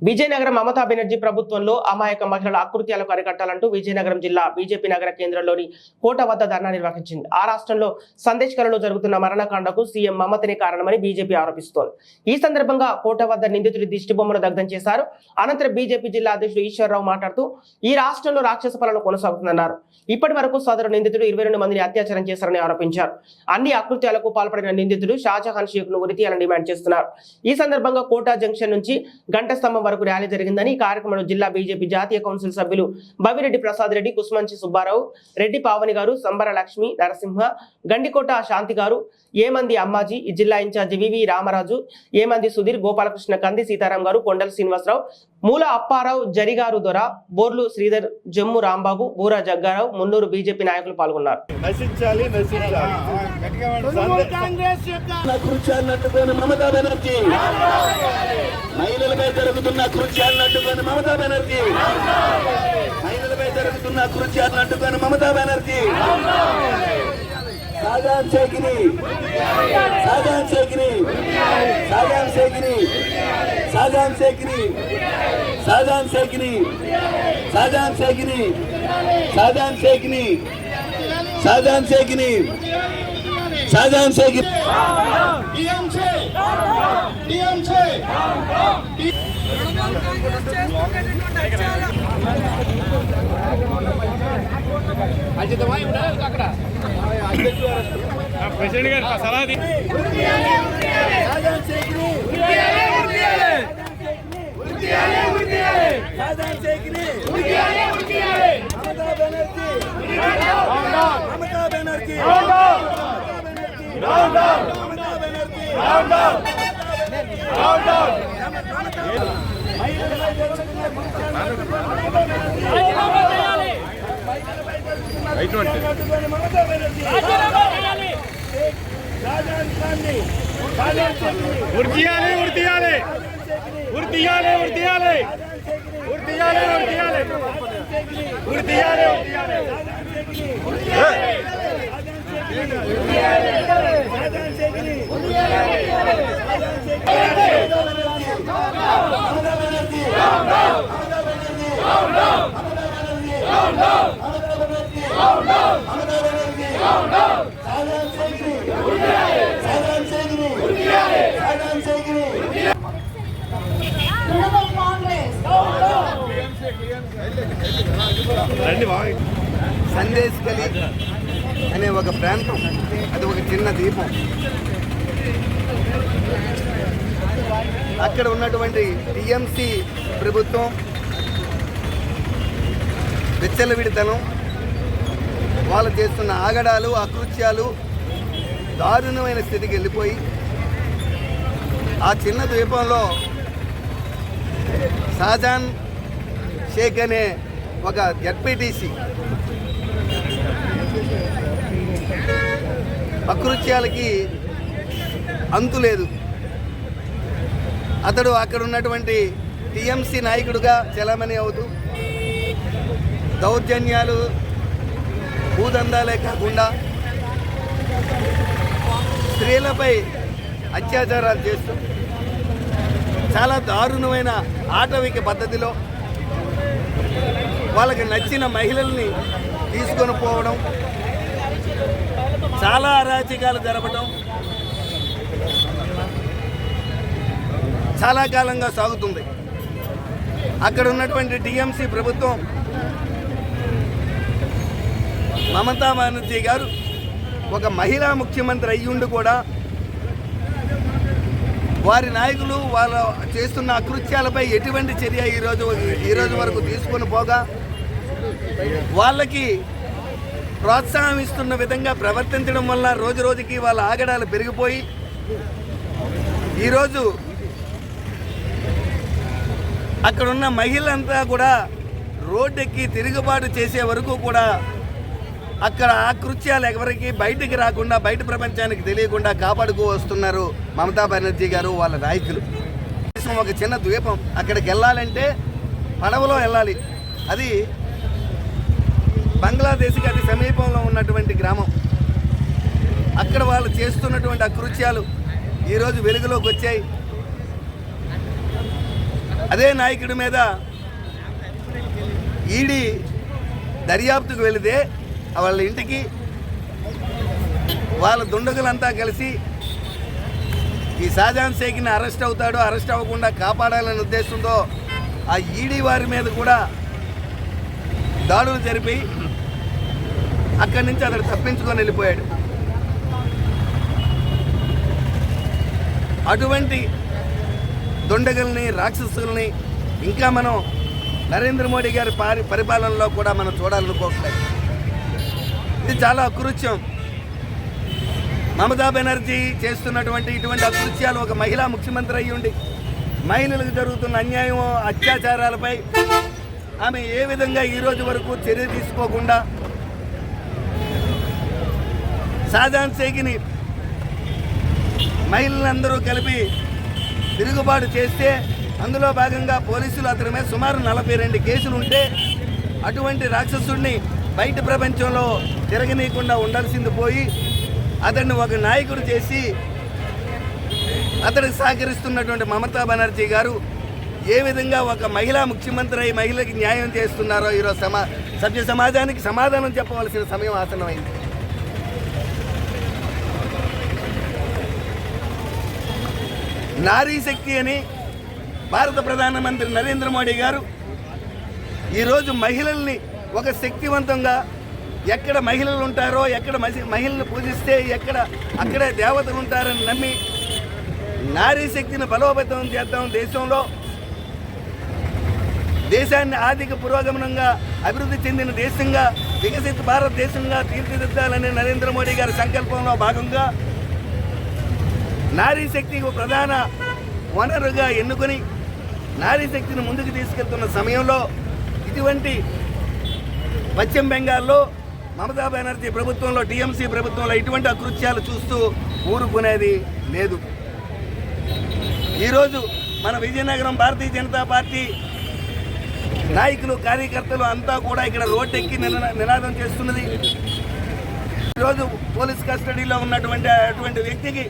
విజయనగరం మమతా బెనర్జీ ప్రభుత్వంలో అమాయక మహిళల అకృత్యాలకు అరికట్టాలంటూ విజయనగరం జిల్లా బీజేపీ నగర కేంద్రంలోని కోట వద్ద ధర్నా నిర్వహించింది. ఆ రాష్ట్రంలో సందేశ్కరలో జరుగుతున్న మరణకాండకు సీఎం మమతనే కారణమని బీజేపీ ఆరోపిస్తోంది. ఈ సందర్భంగా కోట వద్ద నిందితుడి దిష్టిబొమ్మను దగ్ధం చేశారు. అనంతరం బీజేపీ జిల్లా అధ్యక్షుడు ఈశ్వరరావు మాట్లాడుతూ ఈ రాష్ట్రంలో రాక్షస పాలన కొనసాగుతుందన్నారు. ఇప్పటి వరకు సదరు నిందితుడు 22 మందిని అత్యాచారం చేశారని ఆరోపించారు. అన్ని అకృత్యాలకు పాల్పడిన నిందితుడు షాజహాన్ షేక్ ను ఉరితీయాలని డిమాండ్ చేస్తున్నారు. ఈ సందర్భంగా కోటా జంక్షన్ నుంచి గంట స్తంభం వరకు ర్యాలీ జరిగిందని ఈ కార్యక్రమంలో జిల్లా బీజేపీ జాతీయ కౌన్సిల్ సభ్యులు బవిరెడ్డి ప్రసాద్ రెడ్డి, కుస్మంచి సుబ్బారావు రెడ్డి, పావని గారు, సంబర లక్ష్మి, నరసింహ, గండికోట శాంతి గారు, ఏమంది అమ్మాజీ, జిల్లా ఇన్ఛార్జి వివి రామరాజు, ఏమంది సుధీర్, గోపాలకృష్ణ, కంది సీతారాం గారు, కొండల శ్రీనివాసరావు, మూల అప్పారావు, జరిగారు దొర, బోర్లు శ్రీధర్, జమ్ము రాంబాబు, బూరా జగ్గారావు, మున్నూరు బీజేపీ నాయకులు పాల్గొన్నారు. మహిళలపై జరుగుతున్న కృత్యాలను అడ్డుకొని మమతా బెనర్జీ, మహిళలపై జరుగుతున్న కృత్యాలను అడ్డుకొని మమతా బెనర్జీ, షాజహాన్ షేక్ని, షాజహాన్ షేక్ని, షాజహాన్ షేక్ని, షాజహాన్ షేక్ని, షాజహాన్ షేక్ని, షాజహాన్ షేక్ని, షాజహాన్ షేక్ని, షాజహాన్ షేక్ని, షాజహాన్ షేక్ని ప్రెసిడెంట్ గారు సలహా సందేశ్కలి అనే ఒక ప్రాంతం, అది ఒక చిన్న దీపం. అక్కడ ఉన్నటువంటి టీఎంసీ ప్రభుత్వం విచ్చలవిడితనం, వాళ్ళు చేస్తున్న ఆగడాలు, అకృత్యాలు దారుణమైన స్థితికి వెళ్ళిపోయి ఆ చిన్న ద్వీపంలో షాజహాన్ షేక్ అనే ఒక జడ్పీటీసీ అకృత్యాలకి అంతు లేదు. అతడు అక్కడ ఉన్నటువంటి టీఎంసీ నాయకుడిగా చలామణి అవుతూ దౌర్జన్యాలు, భూదందాలే కాకుండా స్త్రీలపై అత్యాచారాలు చేస్తూ చాలా దారుణమైన ఆటవిక పద్ధతిలో వాళ్ళకి నచ్చిన మహిళల్ని తీసుకొని పోవడం, చాలా అరాచకాలు జరపడం చాలా కాలంగా సాగుతుంది. అక్కడ ఉన్నటువంటి టీఎంసీ ప్రభుత్వం, మమతా బెనర్జీ గారు ఒక మహిళా ముఖ్యమంత్రి అయ్యుండి కూడా వారి నాయకులు వాళ్ళు చేస్తున్న అకృత్యాలపై ఎటువంటి చర్య ఈరోజు వరకు తీసుకొని పోగా వాళ్ళకి ప్రోత్సాహం ఇస్తున్న విధంగా ప్రవర్తించడం వల్ల రోజు రోజుకి వాళ్ళ ఆగడాలు పెరిగిపోయి ఈరోజు అక్కడున్న మహిళలంతా కూడా రోడ్డెక్కి తిరుగుబాటు చేసే వరకు కూడా అక్కడ ఆ కృత్యాలు ఎవరికి బయటికి రాకుండా, బయట ప్రపంచానికి తెలియకుండా కాపాడుతూ వస్తున్నారు మమతా బెనర్జీ గారు, వాళ్ళ నాయకులు. ఒక చిన్న ద్వీపం, అక్కడికి వెళ్ళాలంటే పడవలో వెళ్ళాలి. అది బంగ్లాదేశ్కి అతి సమీపంలో ఉన్నటువంటి గ్రామం. అక్కడ వాళ్ళు చేస్తున్నటువంటి అకృత్యాలు ఈరోజు వెలుగులోకి వచ్చాయి. అదే నాయకుడి మీద ఈడీ దర్యాప్తుకు వెళితే వాళ్ళ ఇంటికి వాళ్ళ దుండగులంతా కలిసి ఈ షాజహాన్ షేఖ్ని అరెస్ట్ అవుతాడు, అరెస్ట్ అవ్వకుండా కాపాడాలనే ఉద్దేశంతో ఆ ఈడీ వారి మీద కూడా దాడులు జరిపి అక్కడి నుంచి అతడు తప్పించుకొని వెళ్ళిపోయాడు. అటువంటి దుండగుల్ని, రాక్షసుల్ని ఇంకా మనం నరేంద్ర మోడీ గారి పరిపాలనలో కూడా మనం చూడాలనుకోవట్లేదు. ఇది చాలా అకృత్యం. మమతా బెనర్జీ చేస్తున్నటువంటి ఇటువంటి అకృత్యాలు, ఒక మహిళా ముఖ్యమంత్రి అయ్యి ఉండి మహిళలకు జరుగుతున్న అన్యాయం, అత్యాచారాలపై ఆమె ఏ విధంగా ఈరోజు వరకు చర్య తీసుకోకుండా షాజహాన్ షేఖ్ని మహిళలందరూ కలిపి తిరుగుబాటు చేస్తే అందులో భాగంగా పోలీసులు అతని మీద సుమారు 42 కేసులు ఉంటే అటువంటి రాక్షసుడిని బయట ప్రపంచంలో తిరగనీయకుండా ఉండాల్సింది పోయి అతన్ని ఒక నాయకుడు చేసి అతడికి సహకరిస్తున్నటువంటి మమతా బెనర్జీ గారు ఏ విధంగా ఒక మహిళా ముఖ్యమంత్రి అయి మహిళకి న్యాయం చేస్తున్నారో ఈరోజు సభ్య సమాజానికి సమాధానం చెప్పవలసిన సమయం ఆసన్నమైంది. నారీ శక్తి అని భారత ప్రధానమంత్రి నరేంద్ర మోడీ గారు ఈరోజు మహిళల్ని ఒక శక్తివంతంగా, ఎక్కడ మహిళలు ఉంటారో, ఎక్కడ మహిళలను పూజిస్తే అక్కడే దేవతలు ఉంటారని నమ్మి నారీ శక్తిని బలోపేతం చేద్దాం, దేశాన్ని ఆర్థిక పురోగమనంగా అభివృద్ధి చెందిన దేశంగా, వికసిత భారతదేశంగా తీర్చిదిద్దాలని నరేంద్ర మోడీ గారి సంకల్పంలో భాగంగా నారీ శక్తికి ప్రధాన వనరుగా ఎన్నుకొని నారీ శక్తిని ముందుకు తీసుకెళ్తున్న సమయంలో ఇటువంటి పశ్చిమ బెంగాల్లో మమతా బెనర్జీ ప్రభుత్వంలో, టీఎంసీ ప్రభుత్వంలో ఇటువంటి అకృత్యాలు చూస్తూ ఊరుకునేది లేదు. ఈరోజు మన విజయనగరం భారతీయ జనతా పార్టీ నాయకులు, కార్యకర్తలు అంతా కూడా ఇక్కడ రోడ్డెక్కి నినాదం చేస్తున్నది. ఈరోజు పోలీస్ కస్టడీలో ఉన్నటువంటి అటువంటి వ్యక్తికి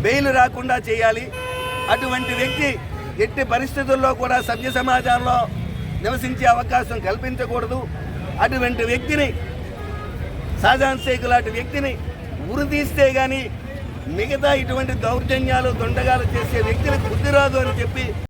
బెయిల్ రాకుండా చేయాలి. అటువంటి వ్యక్తి ఎట్టి పరిస్థితుల్లో కూడా సభ్య సమాజంలో నివసించే అవకాశం కల్పించకూడదు. అటువంటి వ్యక్తిని, షాజహాన్ షేక్ లాంటి వ్యక్తిని ఉరితీస్తే కానీ మిగతా ఇటువంటి దౌర్జన్యాలు, దొండగాలు చేసే వ్యక్తులకు బుద్ధి రాదు అని చెప్పి